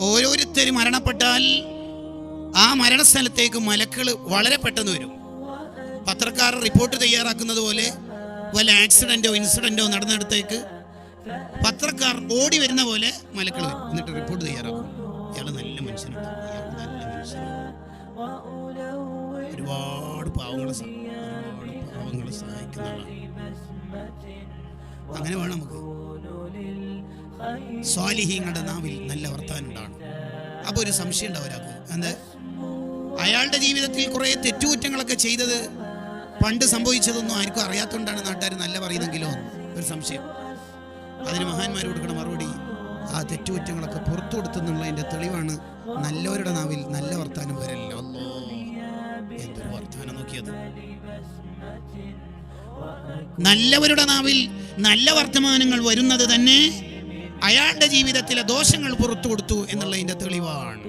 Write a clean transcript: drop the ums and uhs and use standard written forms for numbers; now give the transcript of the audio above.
ഓരോരുത്തരും മരണപ്പെട്ടാൽ ആ മരണസ്ഥലത്തേക്ക് മലക്കൾ വളരെ പെട്ടെന്ന് വരും. പത്രക്കാർ റിപ്പോർട്ട് തയ്യാറാക്കുന്നത് പോലെ വല്ല ആക്സിഡന്റോ ഇൻസിഡന്റോ നടന്നിടത്തേക്ക് പത്രക്കാർ ഓടി വരുന്ന പോലെ മലക്കൾ വരും. എന്നിട്ട് റിപ്പോർട്ട് തയ്യാറാക്കും. ഇയാൾ നല്ല മനുഷ്യനാണ്, ഇയാൾ നല്ല മനുഷ്യനാണ്, ഒരുപാട് പാവങ്ങളെ സഹായിക്കുന്ന ആളാണ്. അങ്ങനെ വേണം നമുക്ക് സ്വാലിഹീങ്ങളുടെ നാവിൽ നല്ല വർത്താനം ഉണ്ടാകണം. അപ്പോൾ ഒരു സംശയം ഉണ്ടാവും ഒരാൾക്ക്, എന്താ അയാളുടെ ജീവിതത്തിൽ കുറേ തെറ്റുകുറ്റങ്ങളൊക്കെ ചെയ്തത് പണ്ട് സംഭവിച്ചതൊന്നും ആർക്കും അറിയാത്തതുകൊണ്ടാണ് നാട്ടുകാർ നല്ല പറയുന്നെങ്കിലോ ഒരു സംശയം. അതിന് മഹാന്മാർ കൊടുക്കുന്ന മറുപടി, ആ തെറ്റുകുറ്റങ്ങളൊക്കെ പുറത്തു കൊടുത്തെന്നുള്ളതിൻ്റെ തെളിവാണ് നല്ലവരുടെ നാവിൽ നല്ല വർത്താനം വരല്ലോ. എന്തൊരു വർത്താനം നോക്കിയത്! നല്ലവരുടെ നാവിൽ നല്ല വർത്തമാനങ്ങൾ വരുന്നത് തന്നെ അയാളുടെ ജീവിതത്തിലെ ദോഷങ്ങൾ പുറത്തു കൊടുത്തു എന്നുള്ളതിൻ്റെ തെളിവാണ്.